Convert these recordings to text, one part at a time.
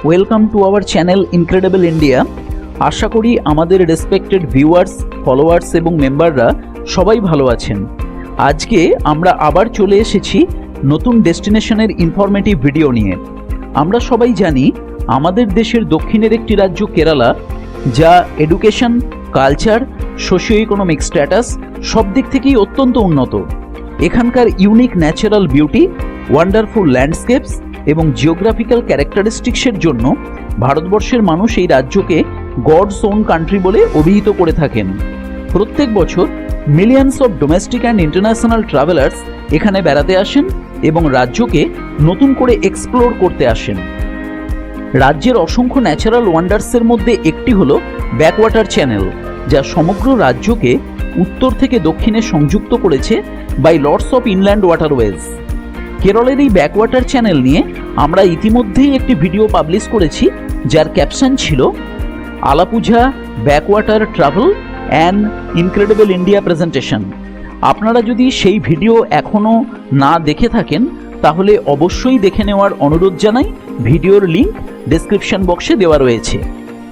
Welcome to our channel incredible India. আশা করি আমাদের রেসপেক্টেড ভিউয়ার্স, ফলোয়ার্স এবং মেম্বাররা সবাই ভালো আছেন। আজকে আমরা আবার চলে এসেছি নতুন ডেস্টিনেশনের ইনফরমেটিভ ভিডিও নিয়ে। আমরা সবাই জানি আমাদের দেশের দক্ষিণের একটি রাজ্য কেরালা, যা education, culture, socio economic status সব দিক থেকেই অত্যন্ত উন্নত। এখানকার unique natural beauty, wonderful landscapes এবং জিওগ্রাফিক্যাল ক্যারেক্টারিস্টিক্সের জন্য ভারতবর্ষের মানুষ এই রাজ্যকে গডস ওন কান্ট্রি বলে অভিহিত করে থাকেন। প্রত্যেক বছর millions of domestic and international travellers এখানে বেড়াতে আসেন এবং রাজ্যকে নতুন করে এক্সপ্লোর করতে আসেন। রাজ্যের অসংখ্য ন্যাচারাল ওয়ান্ডার্সের মধ্যে একটি হলো ব্যাকওয়াটার চ্যানেল, যা সমগ্র রাজ্যকে উত্তর থেকে দক্ষিণে সংযুক্ত করেছে by lots of inland waterways. কেরলের এই ব্যাকওয়াটার চ্যানেল নিয়ে আমরা ইতিমধ্যেই একটি ভিডিও পাবলিশ করেছি, যার ক্যাপশন ছিল Alappuzha Backwater travel and incredible India presentation. আপনারা যদি সেই ভিডিও এখনও না দেখে থাকেন তাহলে অবশ্যই দেখে নেওয়ার অনুরোধ জানাই। ভিডিওর লিঙ্ক ডেসক্রিপশন বক্সে দেওয়া রয়েছে।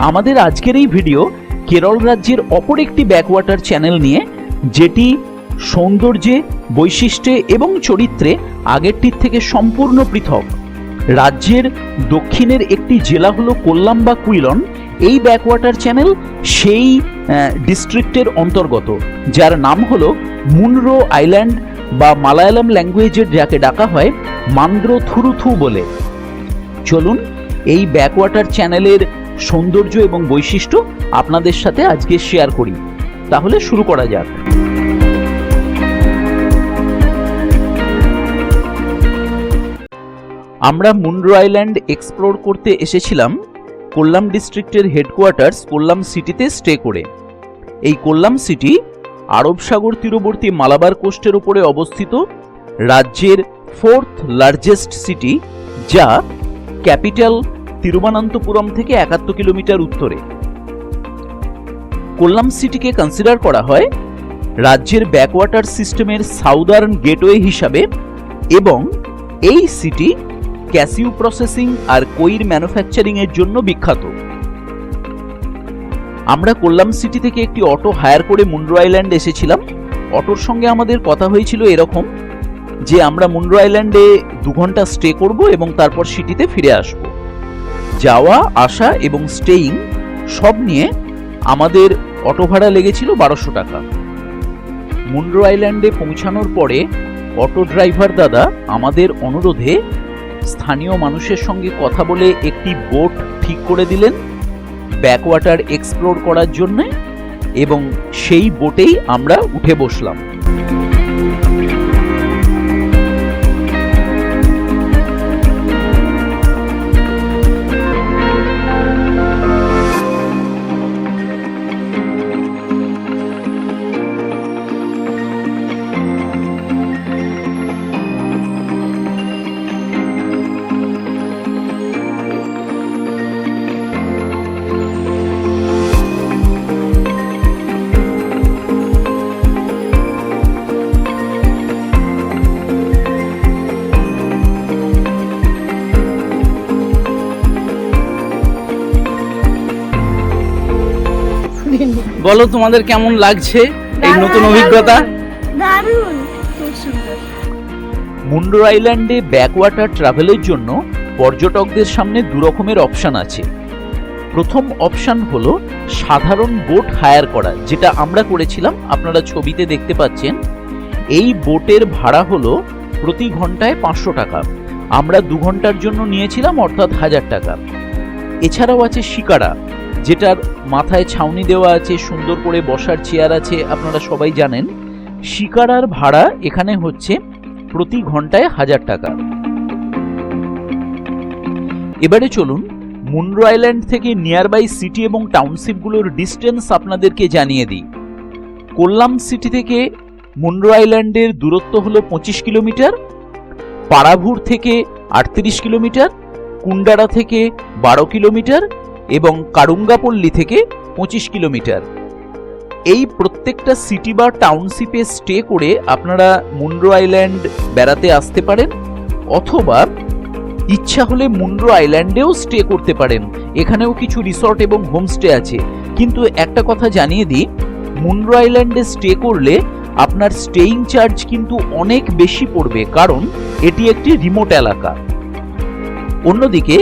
আমাদের আজকের এই ভিডিও কেরল রাজ্যের অপর একটি ব্যাকওয়াটার চ্যানেল নিয়ে, যেটি সৌন্দর্যে, বৈশিষ্ট্যে এবং চরিত্রে আগেরটির থেকে সম্পূর্ণ পৃথক। রাজ্যের দক্ষিণের একটি জেলা হলো কোল্লাম বা কুইলন। এই ব্যাকওয়াটার চ্যানেল সেই ডিস্ট্রিক্টের অন্তর্গত, যার নাম হলো মুনরো আইল্যান্ড বা মালায়ালাম ল্যাঙ্গুয়েজের যাকে ডাকা হয় মান্দ্রো থুরুথু বলে। চলুন এই ব্যাকওয়াটার চ্যানেলের সৌন্দর্য এবং বৈশিষ্ট্য আপনাদের সাথে আজকে শেয়ার করি। তাহলে শুরু করা যাক। আমরা মুনরো আইল্যান্ড এক্সপ্লোর করতে এসেছিলাম কোল্লাম ডিস্ট্রিক্টের হেডকোয়ার্টার্স কোল্লাম সিটিতে স্টে করে। এই কোল্লাম সিটি আরব সাগর তীরবর্তী মালাবার কোস্টের উপরে অবস্থিত রাজ্যের 4th লার্জেস্ট সিটি, যা ক্যাপিটাল তিরুবনন্তপুরম থেকে 71 কিলোমিটার উত্তরে। কোল্লাম সিটিকে কনসিডার করা হয় রাজ্যের ব্যাকওয়াটার সিস্টেমের সাউদার্ন গেটওয়ে হিসাবে, এবং এই সিটি ক্যাসিউ প্রসেসিং আর কৈর ম্যানুফ্যাকচারিং এর জন্য বিখ্যাত। আমরা কোল্লাম সিটি থেকে একটি অটো হায়ার করে মুনরো আইল্যান্ড এসেছিলাম। অটোর সঙ্গে আমাদের কথা হয়েছিল এরকম যে আমরা মুনরো আইল্যান্ডে 2 ঘন্টা স্টে করব এবং তারপর সিটিতে ফিরে আসব। যাওয়া, আসা এবং স্টেইং সব নিয়ে আমাদের অটো ভাড়া লেগেছিল 1200 টাকা। মুনরো আইল্যান্ডে পৌঁছানোর পরে অটো ড্রাইভার দাদা আমাদের অনুরোধে স্থানীয় মানুষের সঙ্গে কথা বলে একটি বোট ঠিক করে দিলেন ব্যাকওয়াটার এক্সপ্লোর করার জন্য, এবং সেই বোটেই আমরা উঠে বসলাম। বলো তোমাদের কেমন লাগছে এই নতুন অভিজ্ঞতা? দারুণ, খুব সুন্দর। মুনরো আইল্যান্ডে ব্যাকওয়াটার ট্রাভেলের জন্য পর্যটকদের সামনে 2 রকমের অপশন আছে। প্রথম অপশন হলো সাধারণ বোট হায়ার করা, যেটা আমরা করেছিলাম, আপনারা ছবিতে দেখতে পাচ্ছেন। এই বোটের ভাড়া হলো প্রতি ঘন্টায় 500 টাকা। আমরা 2 ঘন্টার জন্য নিয়েছিলাম, অর্থাৎ 1000 টাকা। এছাড়াও আছে শিকারা, যেটার মাথায় ছাউনি দেওয়া আছে, সুন্দর করে বসার চেয়ার আছে, আপনারা সবাই জানেন। শিকারার ভাড়া এখানে হচ্ছে প্রতি ঘন্টায় 1000 টাকা। এবারে চলুন মুনরো আইল্যান্ড থেকে নিয়ারবাই সিটি এবং টাউনশিপগুলোর ডিস্টেন্স আপনাদেরকে জানিয়ে দিই। কোল্লাম সিটি থেকে মুনরো আইল্যান্ডের দূরত্ব হলো 25 কিলোমিটার, পারাভুর থেকে 38 কিলোমিটার, কুন্ডারা থেকে 12 কিলোমিটার এবং কারুঙ্গাপল্লী থেকে 25 কিলোমিটার। এই প্রত্যেকটা সিটি বা টাউনশিপে স্টে করে আপনারা মুনরো আইল্যান্ড বেড়াতে আসতে পারেন, অথবা ইচ্ছা হলে মুন্ড্রো আইল্যান্ডেও স্টে করতে পারেন, এখানেও কিছু রিসর্ট এবং হোমস্টে আছে। কিন্তু একটা কথা জানিয়ে দিই, মুন্ড্রো আইল্যান্ডে স্টে করলে আপনার স্টেইং চার্জ কিন্তু অনেক বেশি পড়বে, কারণ এটি একটি রিমোট এলাকা। অন্যদিকে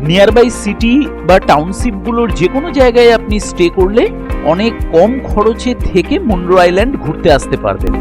নিয়ারবাই সিটি বা টাউনশিপগুলোর যে কোনো জায়গায় আপনি স্টে করলে অনেক কম খরচে থেকে মুন্ড্রো আইল্যান্ড ঘুরতে আসতে পারবেন।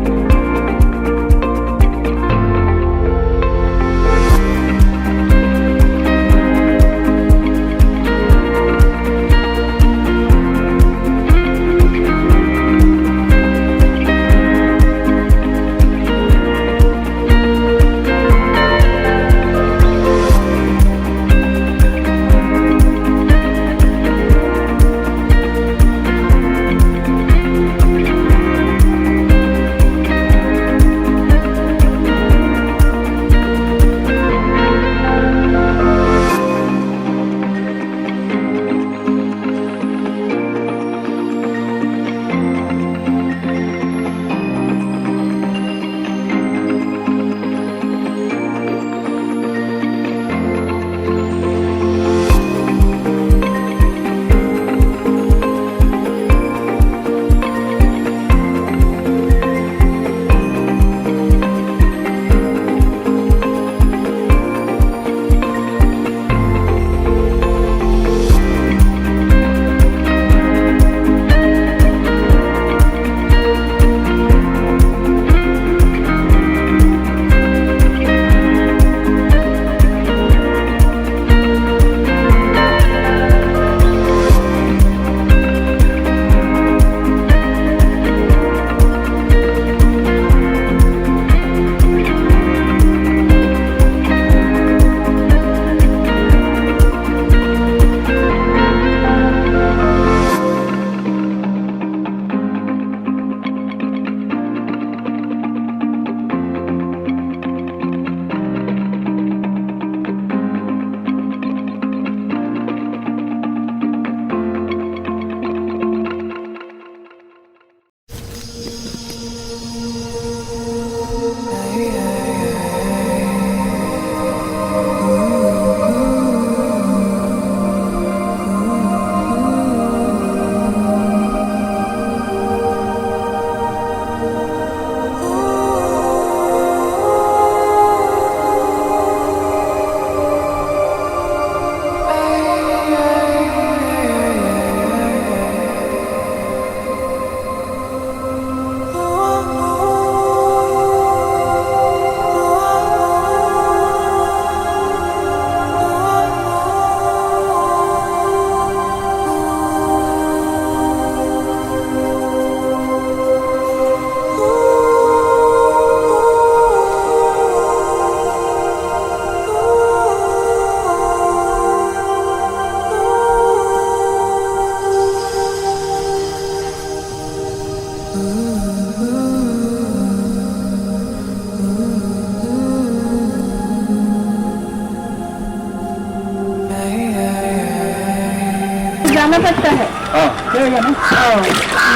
जाना पड़ता है।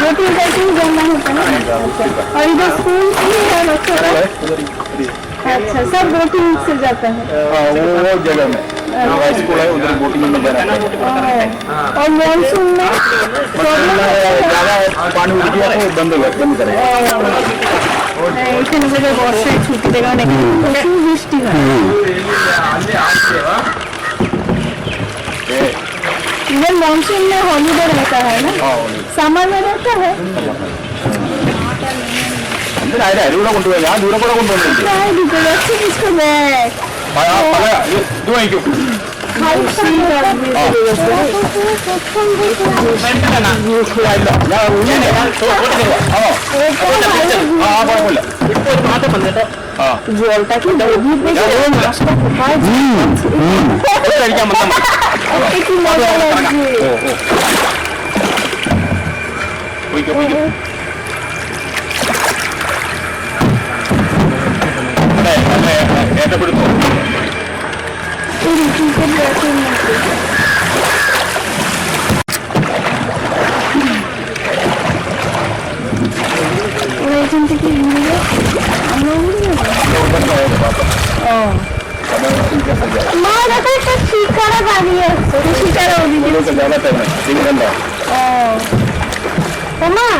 बोटिंग करके ही जाना होता है। अच्छा। और इधर स्कूल भी है बच्चों का? अच्छा, सब बोटिंग से जाता है। वो जगह में स्कूल है, उधर बोटिंग में जाना है। और मानसून में प्रॉब्लम ज़्यादा पानी उठ गया तो बंद हो गया, बंद करेगा। এখানে বোধহয় বর্ষায় ছুটি দেওয়া অনেক প্রচুর বৃষ্টি হয়। इधर मानसून में हॉलीडे रहता है ना, समर में रहता है। अंदर आया है, दूरा कोंटो है, यहाँ दूरा कोड़ा कोंटो नहीं है। क्या है दिक्कत है किसको बैग? हाँ पता है, ये दो ही क्यों? हाई सी ना ये खुला है ना, ना वो नहीं है, तो बोल दे हाँ हाँ बोल इसको कहाँ से बंदे तो हाँ জলটা কি দৌড়ি দিয়ে মাছটা কোথায় क्या मतलब কি মজা লাগছে। कोई क्या ऐसा पड़े तो এখান থেকে ঘুরে আমরা ঘুরে মা দেখো একটা শিকারা দাঁড়িয়ে আছে, শিকারা ওদিকে। ও মা,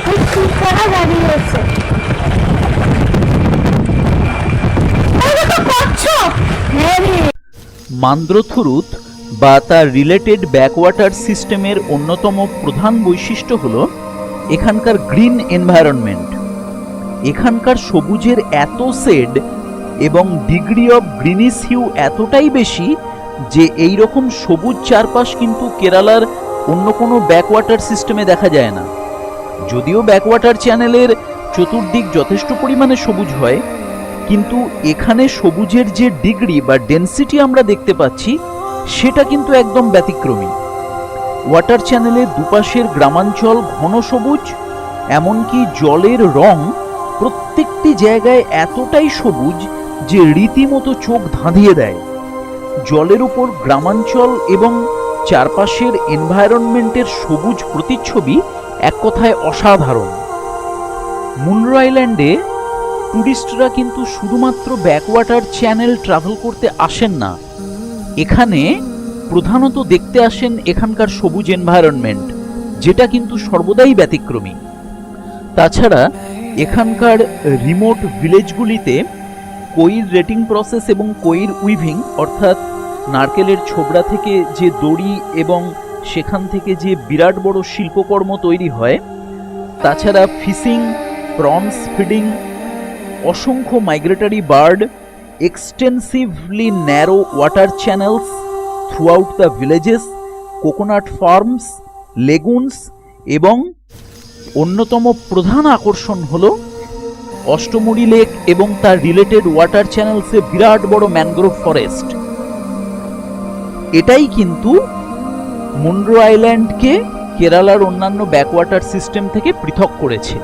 ওই শিকারা দাঁড়িয়ে আছে। মান্দ্রথুরুত বা তার রিলেটেড ব্যাকওয়াটার সিস্টেমের অন্যতম প্রধান বৈশিষ্ট্য হল এখানকার গ্রিন এনভায়রনমেন্ট। এখানকার সবুজের এত শেড এবং ডিগ্রি অফ গ্রিনিশ হিউ এতটাই বেশি যে এই রকম সবুজ চারপাশ কিন্তু কেরালার অন্য কোনো ব্যাকওয়াটার সিস্টেমে দেখা যায় না। যদিও ব্যাকওয়াটার চ্যানেলের চতুর্দিক যথেষ্ট পরিমাণে সবুজ হয়, কিন্তু এখানে সবুজের যে ডিগ্রি বা ডেনসিটি আমরা দেখতে পাচ্ছি সেটা কিন্তু একদম ব্যতিক্রমী। ওয়াটার চ্যানেলের দুপাশের গ্রামাঞ্চল ঘন সবুজ, এমনকি জলের রং প্রত্যেকটি জায়গায় এতটাই সবুজ যে রীতিমতো চোখ ধাঁধিয়ে দেয়। জলের উপর গ্রামাঞ্চল এবং চারপাশের এনভায়রনমেন্টের সবুজ প্রতিচ্ছবি এক কথায় অসাধারণ। মুনরো আইল্যান্ডে টুরিস্টরা কিন্তু শুধুমাত্র ব্যাকওয়াটার চ্যানেল ট্রাভেল করতে আসেন না, এখানে প্রধানত দেখতে আসেন এখানকার সবুজ এনভায়রনমেন্ট, যেটা কিন্তু সর্বদাই ব্যতিক্রমী। তাছাড়া এখানকার রিমোট ভিলেজগুলিতে কোইর রেটিং প্রসেস এবং কোইর উইভিং অর্থাৎ নারকেলের ছোবড়া থেকে যে দড়ি এবং সেখান থেকে যে বিরাট বড় শিল্পকর্ম তৈরি হয়, তাছাড়া ফিশিং, প্রনস ফিডিং, অসংখ্য migratory bird, extensively narrow water channels throughout the villages, coconut farms, lagoons এবং অন্যতম প্রধান আকর্ষণ হল অষ্টমুড়ি লেক এবং তার রিলেটেড ওয়াটার চ্যানেলসে বিরাট বড় ম্যানগ্রোভ ফরেস্ট। এটাই কিন্তু মুনরো আইল্যান্ডকে কেরালার অন্যান্য ব্যাকওয়াটার সিস্টেম থেকে পৃথক করেছে।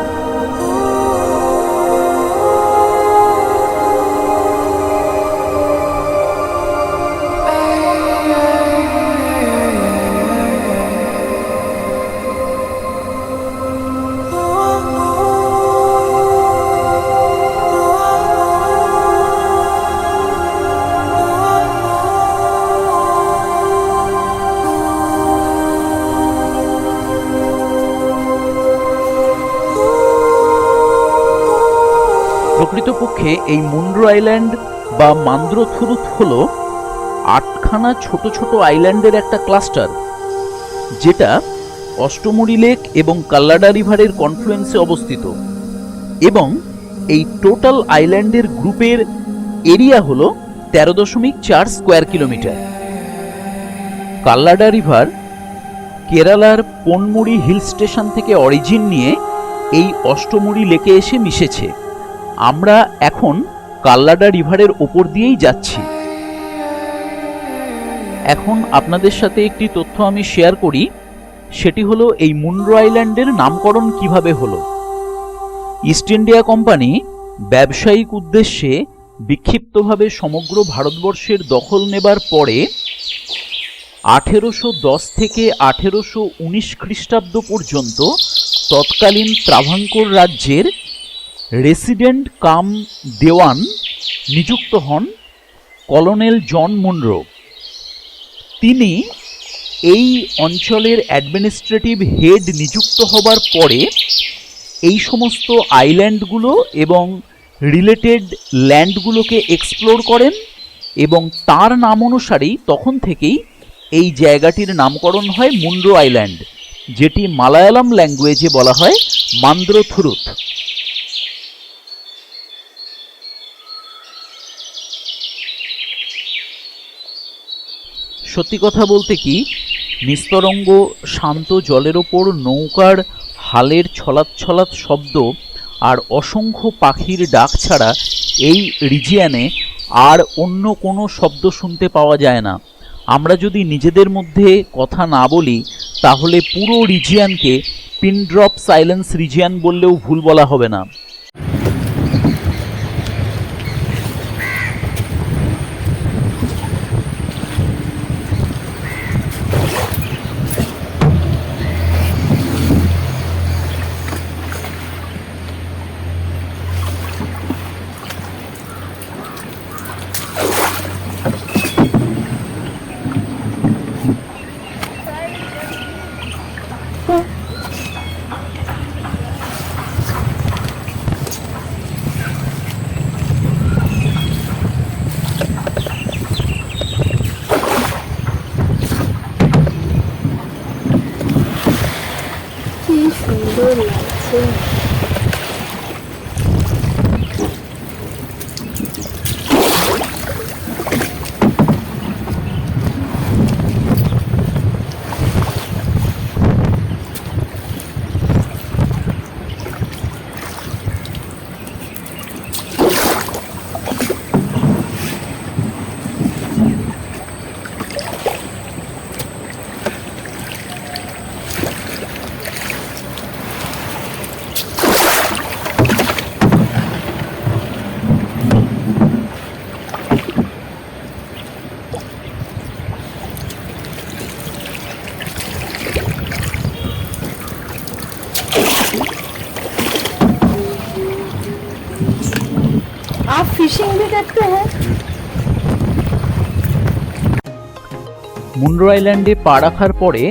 প্রকৃতপক্ষে এই মুনরো আইল্যান্ড বা মান্দ্রথুরুত হল 8খানা ছোট ছোট আইল্যান্ডের একটা ক্লাস্টার, যেটা অষ্টমুড়ি লেক এবং কাল্লাডা রিভারের কনফ্লুয়েন্সে অবস্থিত, এবং এই টোটাল আইল্যান্ডের গ্রুপের এরিয়া হল 13.4 স্কোয়ার কিলোমিটার। কাল্লাডা রিভার কেরালার পনমুড়ি হিল স্টেশন থেকে অরিজিন নিয়ে এই অষ্টমুড়ি লেকে এসে মিশেছে। আমরা এখন কাল্লাডা রিভারের ওপর দিয়েই যাচ্ছি। এখন আপনাদের সাথে একটি তথ্য আমি শেয়ার করি, সেটি হলো এই মুনরো আইল্যান্ডের নামকরণ কিভাবে হলো। ইস্ট ইন্ডিয়া কোম্পানি ব্যবসায়িক উদ্দেশ্যে বিক্ষিপ্তভাবে সমগ্র ভারতবর্ষের দখল নেবার পরে 1810 থেকে 1819 খ্রিস্টাব্দ পর্যন্ত তৎকালীন ত্রাভাঙ্কোর রাজ্যের রেসিডেন্ট কাম দেওয়ান নিযুক্ত হন কলোনেল জন মুনরো। তিনি এই অঞ্চলের অ্যাডমিনিস্ট্রেটিভ হেড নিযুক্ত হবার পরে এই সমস্ত আইল্যান্ডগুলো এবং রিলেটেড ল্যান্ডগুলোকে এক্সপ্লোর করেন, এবং তার নাম অনুসারেই তখন থেকেই এই জায়গাটির নামকরণ হয় মুনরো আইল্যান্ড, যেটি মালায়ালাম ল্যাঙ্গুয়েজে বলা হয় মান্দ্রথুরুত। সত্যি কথা বলতে কি, নিস্তরঙ্গ শান্ত জলের ওপর নৌকার হালের ছলাৎ ছলাৎ শব্দ আর অসংখ্য পাখির ডাক ছাড়া এই রিজিয়ানে আর অন্য কোনো শব্দ শুনতে পাওয়া যায় না। আমরা যদি নিজেদের মধ্যে কথা না বলি তাহলে পুরো রিজিয়ানকে পিন ড্রপ সাইলেন্স রিজিয়ান বললেও ভুল বলা হবে না। সুন্দর লাগছে। आप फिशिंग भी करते हैं? মুন্ড্রো আইল্যান্ডে পা রাখার পরে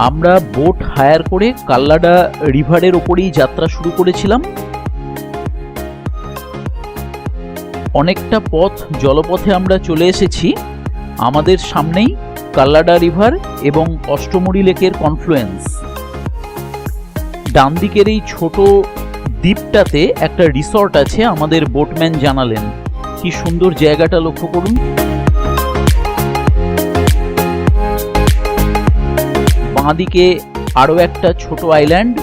আমরা বোট হায়ার করে কাল্লাডা রিভারের ওপরেই যাত্রা শুরু করেছিলাম। অনেকটা পথ জলপথে আমরা চলে এসেছি। আমাদের সামনেই কাল্লাডা রিভার এবং অষ্টমুড়ি লেকের কনফ্লুয়েন্স। ডান দিকের এই ছোট দ্বীপটাতে একটা রিসর্ট আছে, আমাদের বোটম্যান জানালেন। কি সুন্দর জায়গাটা লক্ষ্য করুন। বাঁদিকে আরো একটা ছোট আইল্যান্ড,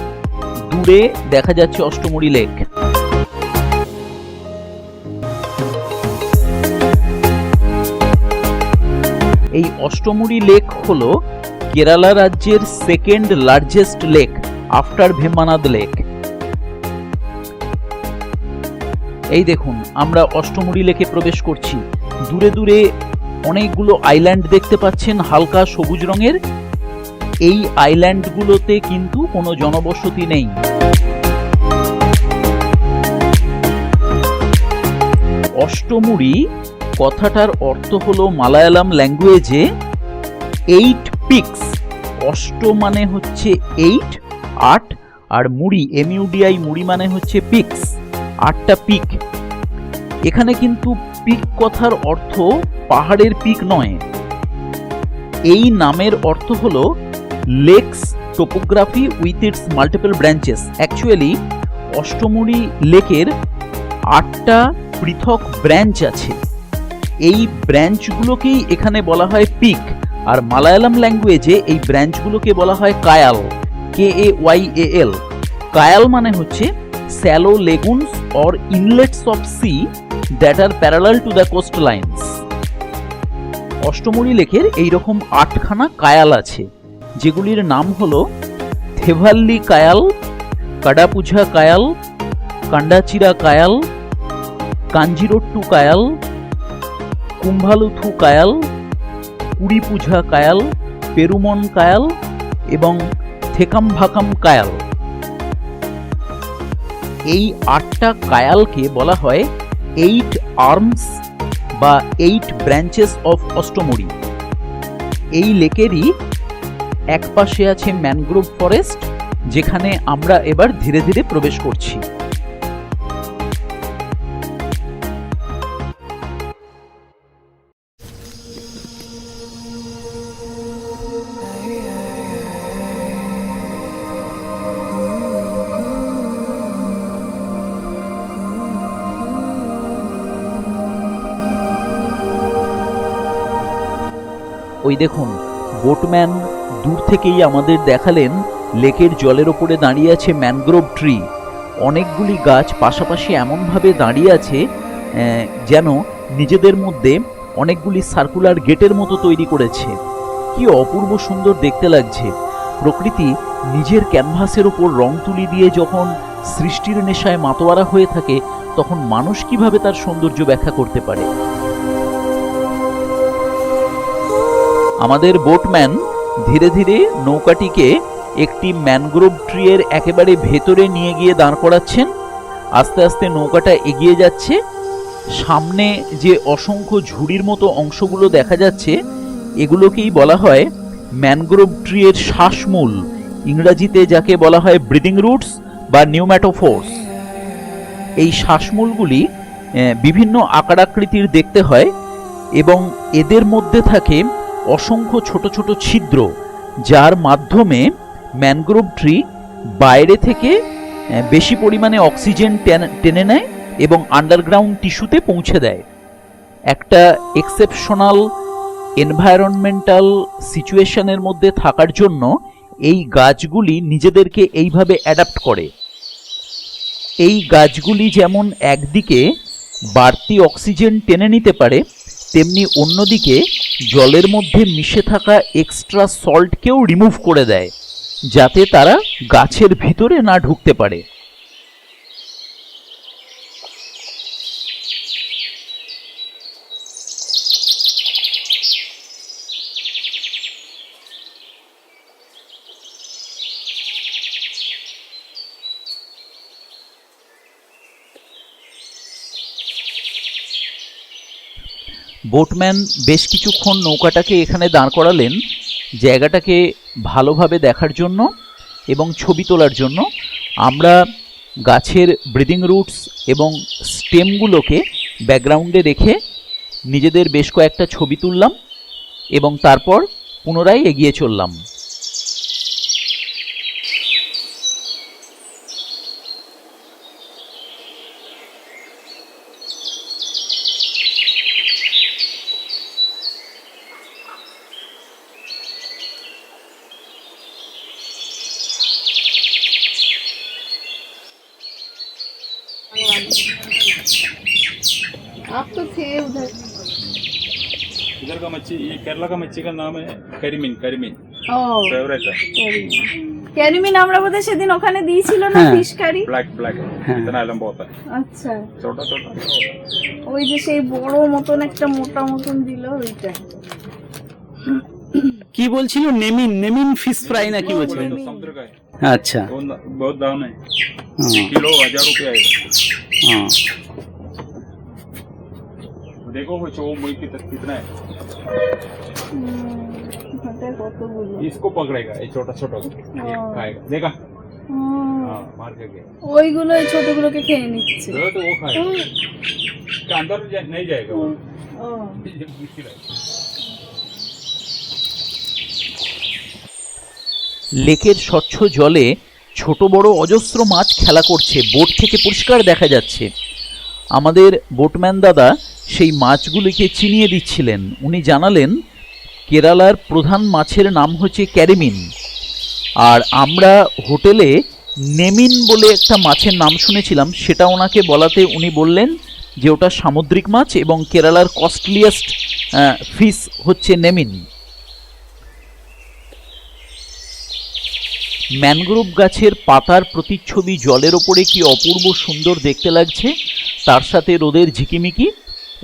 দূরে দেখা যাচ্ছে অষ্টমুড়ি লেক। এই অষ্টমুড়ি লেক হলো কেরালা রাজ্যের second largest lake after Vembanad lake. এই দেখুন, আমরা অষ্টমুড়ি লেকে প্রবেশ করছি। দূরে দূরে অনেকগুলো আইল্যান্ড দেখতে পাচ্ছেন, হালকা সবুজ রঙের। এই আইল্যান্ডগুলোতে কিন্তু কোনো জনবসতি নেই। অষ্টমুড়ি কথাটার অর্থ হলো মালায়ালাম ল্যাঙ্গুয়েজে 8 পিকস। অষ্ট মানে হচ্ছে 8, 8, আর মুড়ি MUDI মুড়ি মানে হচ্ছে পিকস, 8টা পিক। এখানে কিন্তু পিক কথার অর্থ পাহাড়ের পিক নয়। এই নামের অর্থ হলো lakes topography with its multiple branches. Actually Ashtamudi লেকের 8টা পৃথক ব্রাঞ্চ আছে। এই ব্রাঞ্চগুলোকেই এখানে বলা হয় পিক, আর মালায়ালাম ল্যাঙ্গুয়েজে এই ব্রাঞ্চগুলোকে বলা হয় কায়াল, KAYAL। কায়াল মানে হচ্ছে shallow lagoons or inlets of sea that are parallel to the coast lines. Ashtamudi লেকের এইরকম 8খানা কায়াল আছে, যেগুলির নাম হলো থেভাল্লি কায়াল, কাডাপুঝা কায়াল, কান্ডাচিরা কায়াল, কাঞ্জিরোট্টু কায়াল, কুম্ভালুথু কায়াল, কুড়িপুঝা কায়াল, পেরুমন কায়াল এবং থেকামভাকাম কায়াল। এই 8টা কায়ালকে বলা হয় 8 আর্মস বা 8 ব্রাঞ্চেস অফ অষ্টমুড়ি। এই লেকেরই এক পাশে আছে ম্যানগ্রোভ ফরেস্ট, যেখানে আমরা এবার ধীরে ধীরে প্রবেশ করছি। ওই দেখুন, বোটম্যান দূর থেকেই আমাদের দেখালেন লেকের জলের ওপরে দাঁড়িয়ে আছে ম্যানগ্রোভ ট্রি। অনেকগুলি গাছ পাশাপাশি এমনভাবে দাঁড়িয়ে আছে যেন নিজেদের মধ্যে অনেকগুলি সার্কুলার গেটের মতো তৈরি করেছে। কি অপূর্ব সুন্দর দেখতে লাগছে। প্রকৃতি নিজের ক্যানভাসের ওপর রং তুলি দিয়ে যখন সৃষ্টির নেশায় মাতোয়ারা হয়ে থাকে, তখন মানুষ কিভাবে তার সৌন্দর্য ব্যাখ্যা করতে পারে। আমাদের বোটম্যান ধীরে ধীরে নৌকাটিকে একটি ম্যানগ্রোভ ট্রি এর একেবারে ভেতরে নিয়ে গিয়ে দাঁড় করাচ্ছেন। আস্তে আস্তে নৌকাটা এগিয়ে যাচ্ছে। সামনে যে অসংখ্য ঝুড়ির মতো অংশগুলো দেখা যাচ্ছে, এগুলোকেই বলা হয় ম্যানগ্রোভ ট্রি এর শ্বাসমূল, ইংরেজিতে যাকে বলা হয় ব্রিদিং রুটস বা নিউম্যাটোফোর্স। এই শ্বাসমূলগুলি বিভিন্ন আকার আকৃতির দেখতে হয় এবং এদের মধ্যে থাকে অসংখ্য ছোট ছোট ছিদ্র, যার মাধ্যমে ম্যানগ্রোভ ট্রি বাইরে থেকে বেশি পরিমাণে অক্সিজেন টেনে নেয় এবং আন্ডারগ্রাউন্ড টিস্যুতে পৌঁছে দেয়। একটা এক্সেপশনাল এনভায়রনমেন্টাল সিচুয়েশনের মধ্যে থাকার জন্য এই গাছগুলি নিজেদেরকে এইভাবে অ্যাডাপ্ট করে। এই গাছগুলি যেমন একদিকে বাড়তি অক্সিজেন টেনে নিতে পারে, তেমনি অন্যদিকে জলের মধ্যে মিশে থাকা এক্সট্রা সল্টকেও রিমুভ করে দেয়, যাতে তারা গাছের ভিতরে না ঢুকতে পারে। বোটম্যান বেশ কিছুক্ষণ নৌকাটাকে এখানে দাঁড় করালেন জায়গাটাকে ভালোভাবে দেখার জন্য এবং ছবি তোলার জন্য। আমরা গাছের ব্রিদিং রুটস এবং স্টেমগুলোকে ব্যাকগ্রাউন্ডে রেখে নিজেদের বেশ কয়েকটা ছবি তুললাম এবং তারপর পুনরায় এগিয়ে চললাম। आप तो थे उधर। इधर का मच्छी, ये केरला का मच्छी का नाम है कैरिमिन। कैरिमिन ও फेवरेट है। ক্যারিমিন আমরা বোধহয় সেদিন ওখানে দিয়েছিল না ফিশ কারি। ब्लैक ब्लैक इतना लंबा होता है, আচ্ছা, छोटा छोटा। ওই যে সেই বড় মতন একটা মোটা মতন দিল ওইটা। কি বলছিল? নেমিন, নেমিন ফিশ ফ্রাই না কি বলছিলেন? तो समुद्र का है, আচ্ছা, बहुत दाम है, हाँ। किलो 1000 रुपया है। হ্যাঁ, देखो वो चो मुई कितना है, ওটা কতগুলো। इसको पकड़ेगा ये छोटा छोटा ये खाएगा, देखा? हाँ, मार के गया ওইগুলো এই ছোটগুলোকে খেয়ে নিচ্ছে। तो वो खाएगा, इसके अंदर नहीं जाएगा वो, ও ये मुश्किल है। লেকের স্বচ্ছ জলে ছোট বড় অজস্র মাছ খেলা করছে, বোট থেকে পরিষ্কার দেখা যাচ্ছে। আমাদের বোটম্যান দাদা সেই মাছগুলিকে চিনিয়ে দিচ্ছিলেন। উনি জানালেন কেরালার প্রধান মাছের নাম হচ্ছে ক্যারিমিন, আর আমরা হোটেলে নেমিন বলে একটা মাছের নাম শুনেছিলাম, সেটা ওনাকে বলাতে উনি বললেন যে ওটা সামুদ্রিক মাছ এবং কেরালার কস্টলিয়েস্ট ফিশ হচ্ছে নেমিন। ম্যানগ্রোভ গাছের পাতার প্রতিচ্ছবি জলের ওপরে কি অপূর্ব সুন্দর দেখতে লাগছে, তার সাথে রোদের ঝিকিমিকি।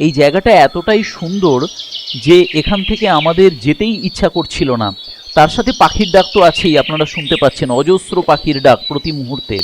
এই জায়গাটা এতটাই সুন্দর যে এখান থেকে আমাদের যেতেই ইচ্ছা করছিল না। তার সাথে পাখির ডাক তো আছেই, আপনারা শুনতে পাচ্ছেন অজস্র পাখির ডাক প্রতি মুহূর্তে।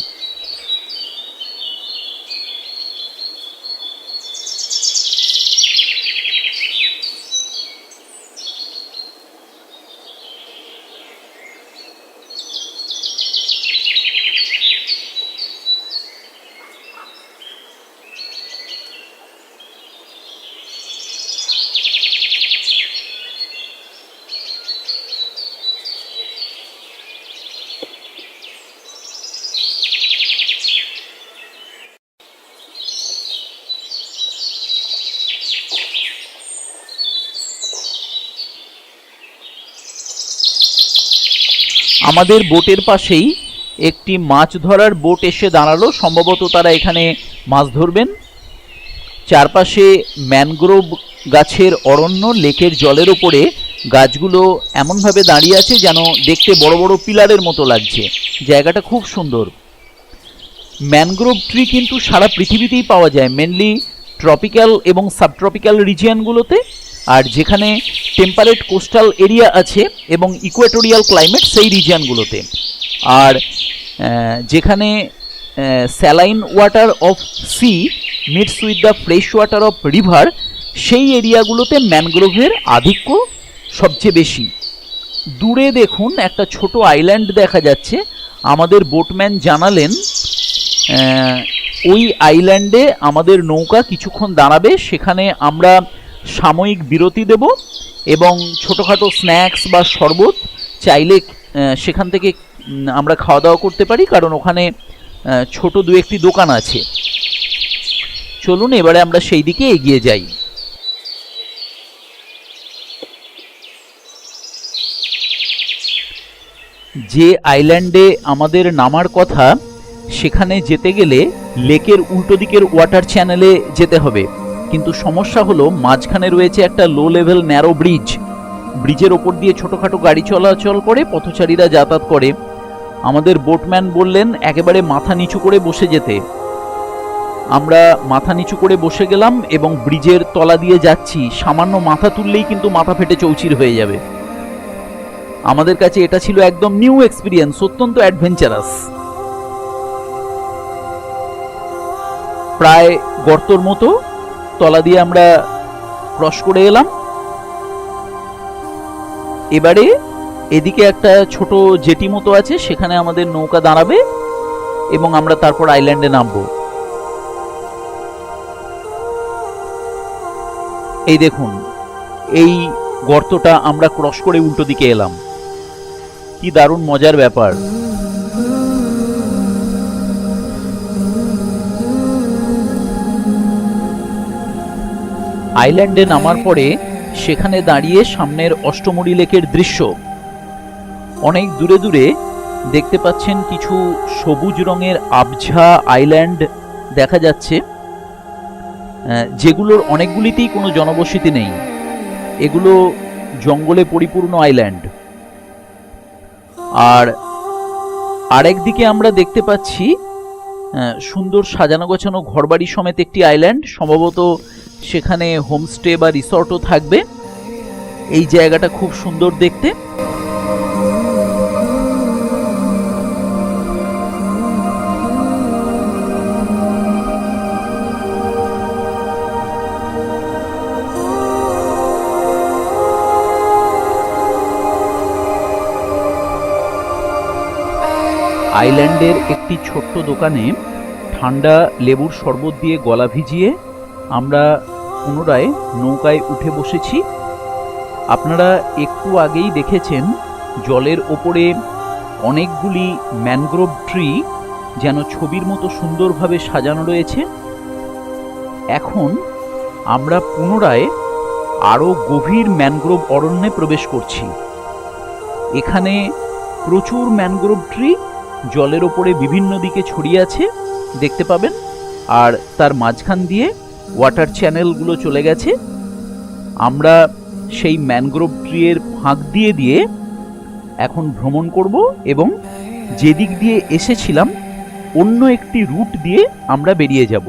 আমাদের বোটের পাশেই একটি মাছ ধরার বোট এসে দাঁড়ালো, সম্ভবত তারা এখানে মাছ ধরবেন। চারপাশে ম্যানগ্রোভ গাছের অরণ্য, লেকের জলের ওপরে গাছগুলো এমনভাবে দাঁড়িয়ে আছে যেন দেখতে বড় বড় পিলারের মতো লাগছে। জায়গাটা খুব সুন্দর। ম্যানগ্রোভ ট্রি কিন্তু সারা পৃথিবীতেই পাওয়া যায়, মেনলি ট্রপিক্যাল এবং সাবট্রপিক্যাল রিজিয়নগুলোতে, আর যেখানে টেম্পারেট কোস্টাল এরিয়া আছে এবং ইকুয়েটোরিয়াল ক্লাইমেট সেই রিজিয়নগুলোতে। আর যেখানে saline water of sea meets with the fresh water of river, সেই এরিয়াগুলোতে ম্যানগ্রোভের আধিক্য সবচেয়ে বেশি। দূরে দেখুন একটা ছোট আইল্যান্ড দেখা যাচ্ছে। আমাদের বোটম্যান জানালেন ওই আইল্যান্ডে আমাদের নৌকা কিছুক্ষণ দাঁড়াবে, সেখানে আমরা সাময়িক বিরতি দেব এবং ছোটোখাটো স্ন্যাক্স বা শরবত চাইলে সেখান থেকে আমরা খাওয়া দাওয়া করতে পারি, কারণ ওখানে ছোট দু একটি দোকান আছে। চলুন এবারে আমরা সেই দিকে এগিয়ে যাই। যে আইল্যান্ডে আমাদের নামার কথা, সেখানে যেতে গেলে লেকের উল্টো দিকের ওয়াটার চ্যানেলে যেতে হবে, কিন্তু সমস্যা হলো মাঝখানে রয়েছে একটা লো লেভেল ন্যারো ব্রিজ। ব্রিজের ওপর দিয়ে ছোটোখাটো গাড়ি চলাচল করে, পথচারীরা যাতায়াত করে। আমাদের বোটম্যান বললেন একেবারে মাথা নিচু করে বসে যেতে। আমরা মাথা নিচু করে বসে গেলাম এবং ব্রিজের তলা দিয়ে যাচ্ছি। সামান্য মাথা তুললেই কিন্তু মাথা ফেটে চৌচির হয়ে যাবে। আমাদের কাছে এটা ছিল একদম নিউ এক্সপিরিয়েন্স, অত্যন্ত অ্যাডভেঞ্চারাস। প্রায় গর্তর মতো তলা দিয়ে আমরা ক্রস করে এলাম। এবারে এদিকে একটা ছোট জেটি মতো আছে, সেখানে আমাদের নৌকা দাঁড়াবে এবং আমরা তারপর আইল্যান্ডে নামবো। এই দেখুন, এই গর্তটা আমরা ক্রস করে উল্টো দিকে এলাম। কি দারুণ মজার ব্যাপার। আইল্যান্ডে নামার পরে সেখানে দাঁড়িয়ে সামনের অষ্টমুড়ি লেকের দৃশ্য। অনেক দূরে দূরে দেখতে পাচ্ছেন কিছু সবুজ রঙের আবঝা আইল্যান্ড দেখা যাচ্ছে, যেগুলোর অনেকগুলিতেই কোনো জনবসতি নেই। এগুলো জঙ্গলে পরিপূর্ণ আইল্যান্ড। আর আরেকদিকে আমরা দেখতে পাচ্ছি সুন্দর সাজানো গোছানো ঘরবাড়ি সমেত একটি আইল্যান্ড। সম্ভবত সেখানে হোমস্টে বা রিসর্টও থাকবে। এই জায়গাটা খুব সুন্দর দেখতে। আইল্যান্ডের একটি ছোট্ট দোকানে ঠান্ডা লেবুর শরবত দিয়ে গলা ভিজিয়ে আমরা পুনরায় নৌকায় উঠে বসেছি। আপনারা একটু আগেই দেখেছেন জলের ওপরে অনেকগুলি ম্যানগ্রোভ ট্রি যেন ছবির মতো সুন্দরভাবে সাজানো রয়েছে। এখন আমরা পুনরায় আরও গভীর ম্যানগ্রোভ অরণ্যে প্রবেশ করছি। এখানে প্রচুর ম্যানগ্রোভ ট্রি জলের ওপরে বিভিন্ন দিকে ছড়িয়ে আছে, দেখতে পাবেন। আর তার মাঝখান দিয়ে ওয়াটার চ্যানেলগুলো চলে গেছে। আমরা সেই ম্যানগ্রোভ ট্রিয়ের ফাঁক দিয়ে দিয়ে এখন ভ্রমণ করব এবং যেদিক দিয়ে এসেছিলাম অন্য একটি রুট দিয়ে আমরা বেরিয়ে যাব।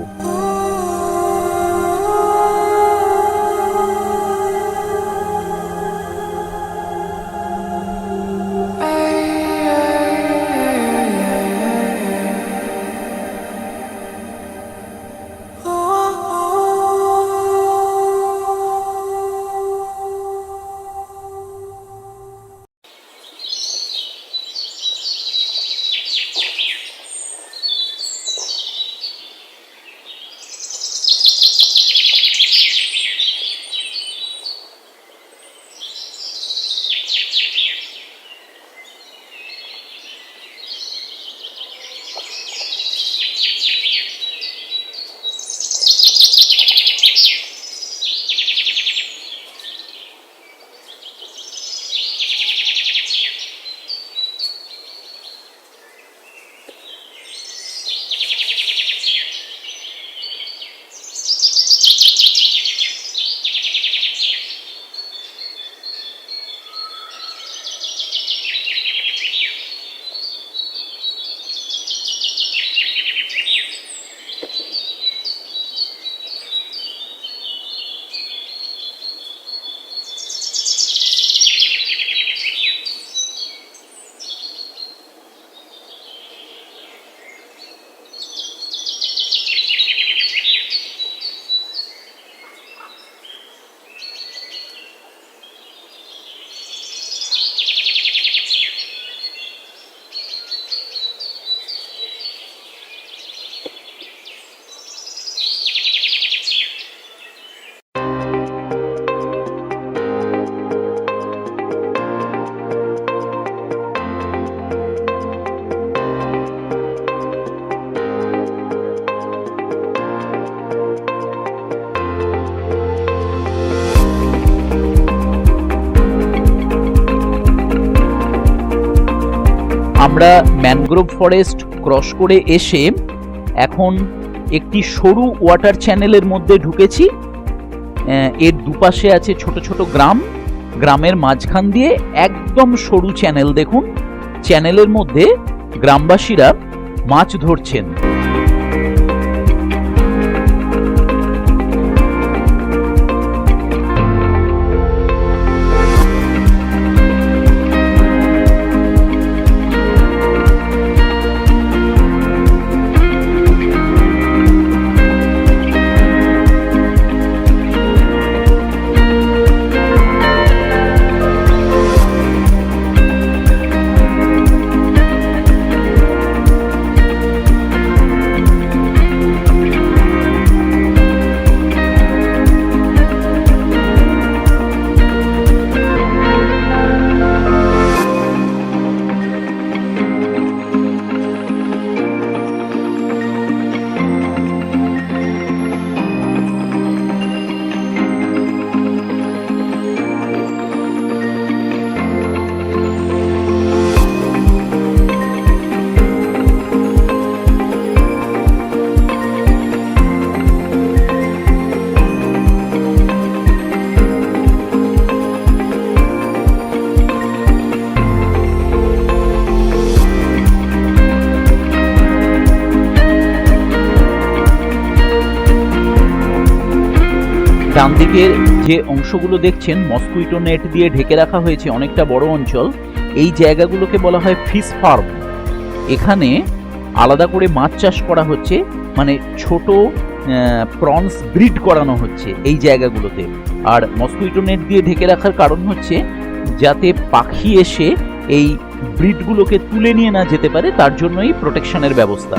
আমরা ম্যানগ্রোভ ফরেস্ট ক্রস করে এসে এখন একটি সরু ওয়াটার চ্যানেলের মধ্যে ঢুকেছি। এর দুপাশে আছে ছোট ছোট গ্রাম, গ্রামের মাঝখান দিয়ে একদম সরু চ্যানেল। দেখুন, চ্যানেলের মধ্যে গ্রামবাসীরা মাছ ধরছেন। ডান দিকের যে অংশগুলো দেখছেন মসকুইটো নেট দিয়ে ঢেকে রাখা হয়েছে, অনেকটা বড় অঞ্চল। এই জায়গাগুলোকে বলা হয় ফিশ ফার্ম। এখানে আলাদা করে মাছ চাষ করা হচ্ছে, মানে ছোট প্রনস ব্রিড করানো হচ্ছে এই জায়গাগুলোতে। আর মসকুইটো নেট দিয়ে ঢেকে রাখার কারণ হচ্ছে যাতে পাখি এসে এই ব্রিডগুলোকে তুলে নিয়ে না যেতে পারে, তার জন্যই প্রোটেকশনের ব্যবস্থা।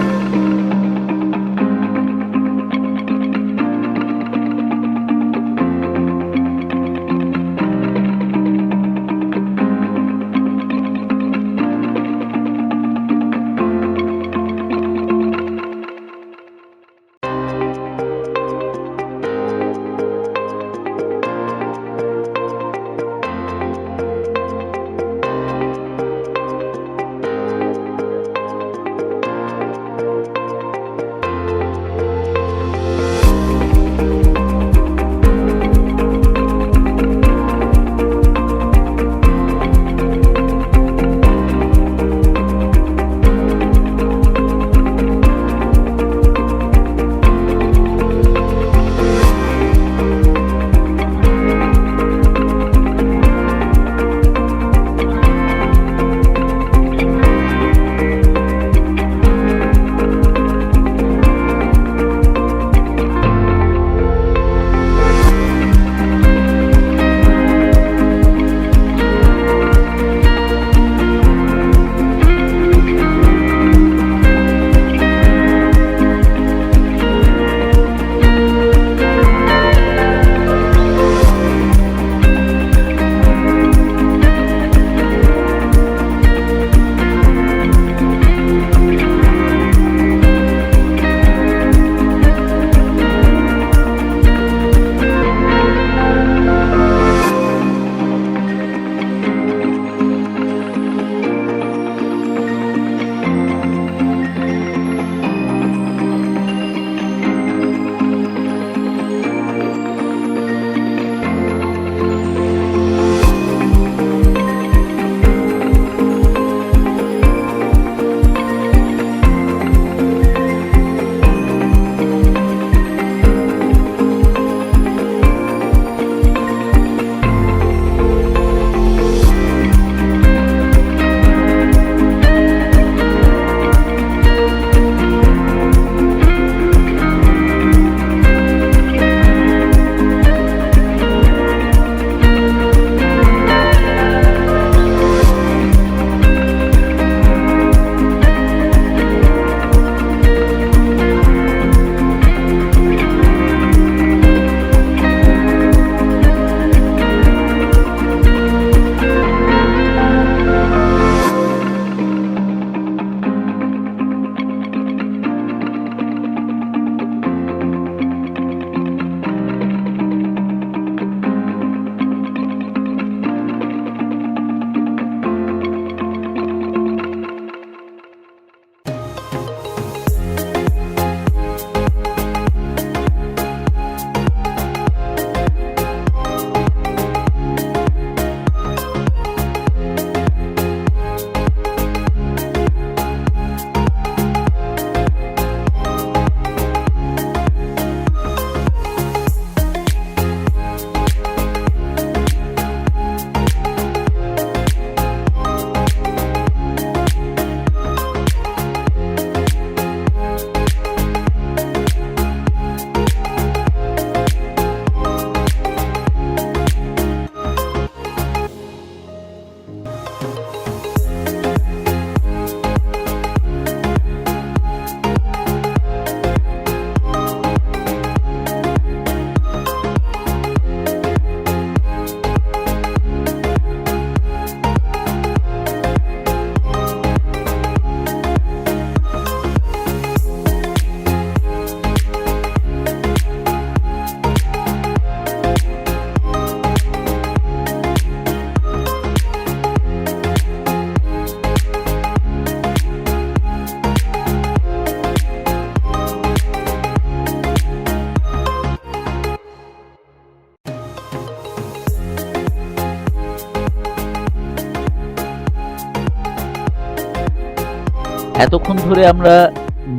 এতক্ষণ ধরে আমরা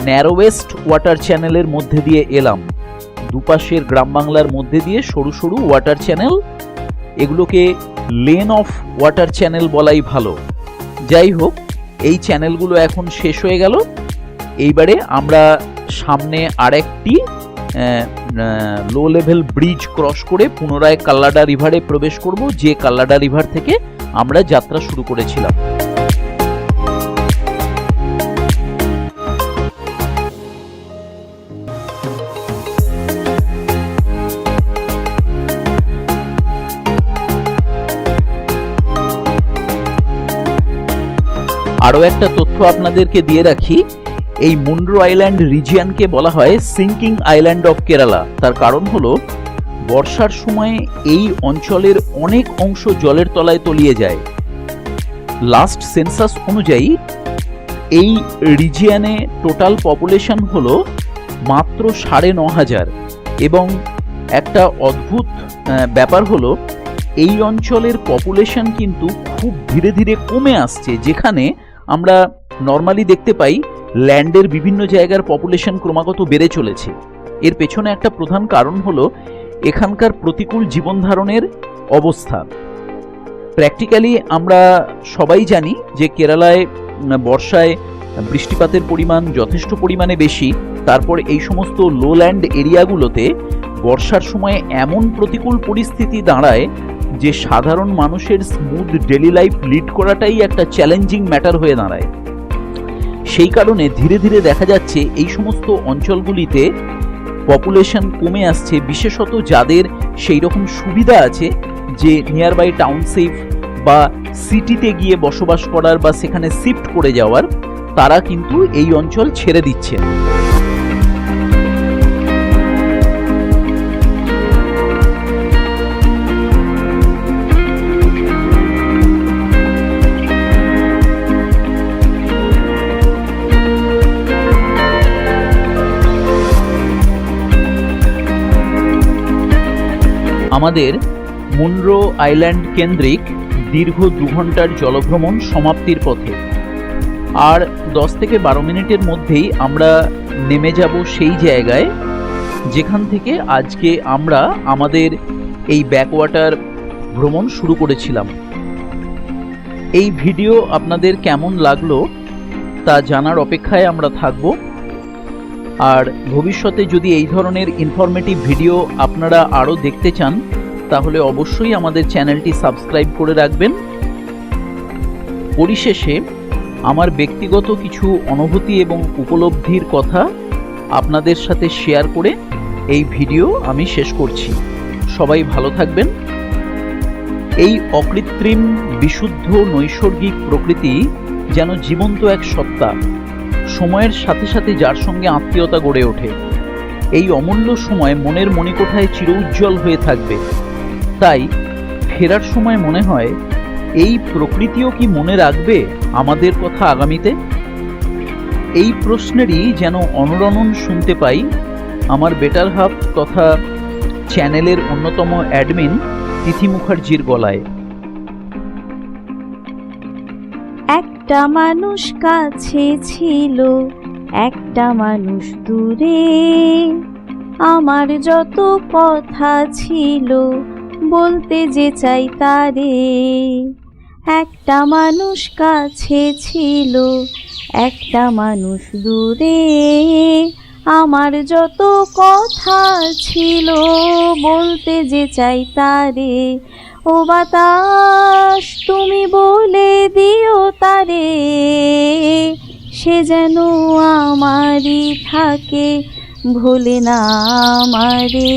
ন্যারোয়েস্ট ওয়াটার চ্যানেলের মধ্যে দিয়ে এলাম, দুপাশের গ্রাম বাংলার মধ্যে দিয়ে সরু সরু ওয়াটার চ্যানেল, এগুলোকে লেন অফ ওয়াটার চ্যানেল বলাই ভালো। যাই হোক, এই চ্যানেলগুলো এখন শেষ হয়ে গেল। এইবারে আমরা সামনে আরেকটি লো লেভেল ব্রিজ ক্রস করে পুনরায় কাল্লাডা রিভারে প্রবেশ করব, যে কাল্লাডা রিভার থেকে আমরা যাত্রা শুরু করেছিলাম। আরও একটা তথ্য আপনাদেরকে দিয়ে রাখি, এই মুন্ড্রো আইল্যান্ড রিজিয়নকে বলা হয় সিঙ্কিং আইল্যান্ড অফ কেরালা। তার কারণ হলো বর্ষার সময় এই অঞ্চলের অনেক অংশ জলের তলায় তলিয়ে যায়। লাস্ট সেন্সাস অনুযায়ী এই রিজিয়নে টোটাল পপুলেশন হলো মাত্র 9,500, এবং একটা অদ্ভুত ব্যাপার হলো এই অঞ্চলের পপুলেশন কিন্তু খুব ধীরে ধীরে কমে আসছে। যেখানে আমরা নর্মালি দেখতে পাই ল্যান্ডের বিভিন্ন জায়গার পপুলেশন ক্রমাগত বেড়ে চলেছে। এর পেছনে একটা প্রধান কারণ হলো এখানকার প্রতিকূল জীবনধারণের অবস্থা। প্র্যাকটিক্যালি আমরা সবাই জানি যে কেরালায় বর্ষায় বৃষ্টিপাতের পরিমাণ যথেষ্ট পরিমাণে বেশি। তারপর এই সমস্ত লোল্যান্ড এরিয়াগুলোতে বর্ষার সময় এমন প্রতিকূল পরিস্থিতি দাঁড়ায় যে সাধারণ মানুষের স্মুথ ডেলি লাইফ লিড করাটাই একটা চ্যালেঞ্জিং ম্যাটার হয়ে দাঁড়ায়। সেই কারণে ধীরে ধীরে দেখা যাচ্ছে এই সমস্ত অঞ্চলগুলিতে পপুলেশন কমে আসছে, বিশেষত যাদের সেই রকম সুবিধা আছে যে নিয়ারবাই টাউনশিপ বা সিটিতে গিয়ে বসবাস করার বা সেখানে শিফট করে যাওয়ার, তারা কিন্তু এই অঞ্চল ছেড়ে দিচ্ছেন। আমাদের মুন্ড্রো আইল্যান্ড কেন্দ্রিক দীর্ঘ 2 ঘন্টার জলভ্রমণ সমাপ্তির পথে। আর 10 থেকে 12 মিনিটের মধ্যেই আমরা নেমে যাব সেই জায়গায় যেখান থেকে আজকে আমরা আমাদের এই ব্যাকওয়াটার ভ্রমণ শুরু করেছিলাম। এই ভিডিও আপনাদের কেমন লাগলো তা জানার অপেক্ষায় আমরা থাকব। আর ভবিষ্যতে যদি এই ধরনের ইনফরমেটিভ ভিডিও আপনারা আরও দেখতে চান তাহলে অবশ্যই আমাদের চ্যানেলটি সাবস্ক্রাইব করে রাখবেন। পরিশেষে আমার ব্যক্তিগত কিছু অনুভূতি এবং উপলব্ধির কথা আপনাদের সাথে শেয়ার করে এই ভিডিও আমি শেষ করছি। সবাই ভালো থাকবেন। এই অকৃত্রিম বিশুদ্ধ নৈসর্গিক প্রকৃতি যেন জীবন্ত এক সত্তা, সময়ের সাথে সাথে যার সঙ্গে আত্মীয়তা গড়ে ওঠে। এই অমূল্য সময় মনের মণিকোঠায় চিরউজ্জ্বল হয়ে থাকবে। তাই ফেরার সময় মনে হয় এই প্রকৃতিও কি মনে রাখবে আমাদের কথা আগামীতে? এই প্রশ্নেরই যেন অনুরণন শুনতে পাই আমার বেটার হাফ তথা চ্যানেলের অন্যতম অ্যাডমিন তিথি মুখার্জির গলায়। একটা মানুষ কাছে ছিল, একটা মানুষ দূরে, আমার যত কথা ছিল বলতে যে চাই তারে। একটা মানুষ কাছে ছিল, একটা মানুষ দূরে, আমার যত কথা ছিল বলতে যে চাই তারে। ও বাতাস তুমি বলে দিও তারে, সে যেন আমারই থাকে, ভোলে না আমারে।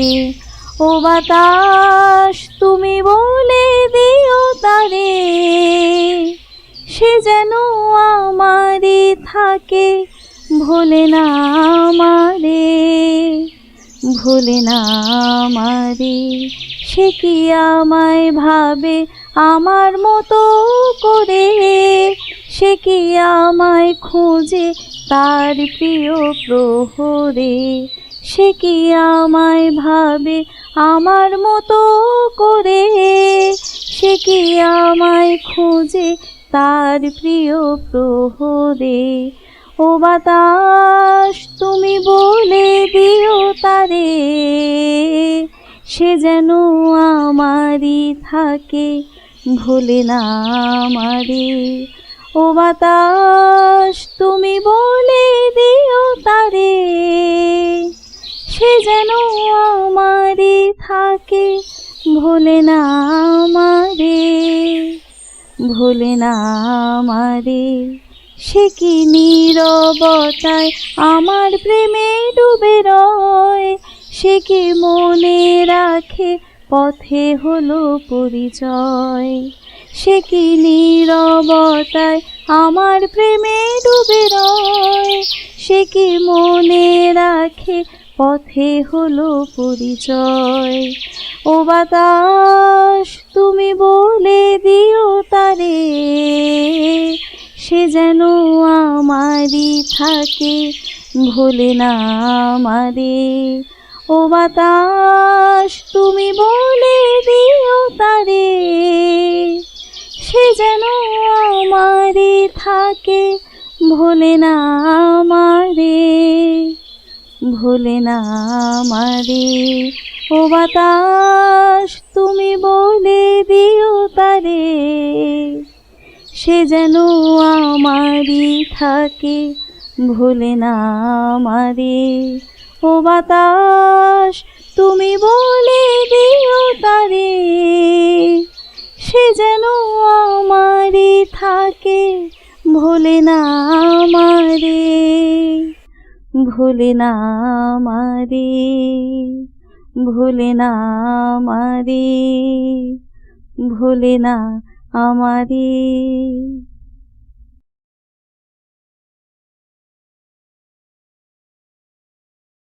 ও বাতাস তুমি বলে দিও তারে, সে যেন আমারই থাকে, ভোলে না আমারে, ভোলে না আমারে। সে কি আমায় ভাবে আমার মতো করে, সে কি আমায় খোঁজে তার প্রিয় প্রহরে। সে কি আমায় ভাবে আমার মতো করে, সে কি আমায় খোঁজে তার প্রিয় প্রহরে। ও ও বাতাস তুমি বলে দিও তারে, সে যেন আমারই থাকে, ভোলে না আমারে। ও বাতাস তুমি বলে দিও তারে, সে যেন আমারই থাকে, ভোলে না আমারে, ভোলে না আমারে। সে কি নীরবতায় আমার প্রেমে ডুবে রয়, সে কি মনে রাখে পথে হলো পরিচয়। সে কি নীরবতায় আমার প্রেমে ডুবে রয়, সে কি মনে রাখে পথে হলো পরিচয়। ও বাতাস তুমি বলে দিও তারে, সে যেন আমারই থাকে, ভোলে না আমারে। ও বাতাস তুমি বলে দিও তারে, সে যেন আমারই থাকে, ভোলে না আমারে, ভোলে না আমারে। ও বাতাস তুমি বলে দিও তারে, সে যেন আমারই থাকে, ভোলে না আমারে। ও বাতাস তুমি বলে দিও তারে, সে যেন আমারই থাকে, ভোলে না আমারে, ভোলে না আমারে, ভোলে না আমারে, ভোলে না আমারে।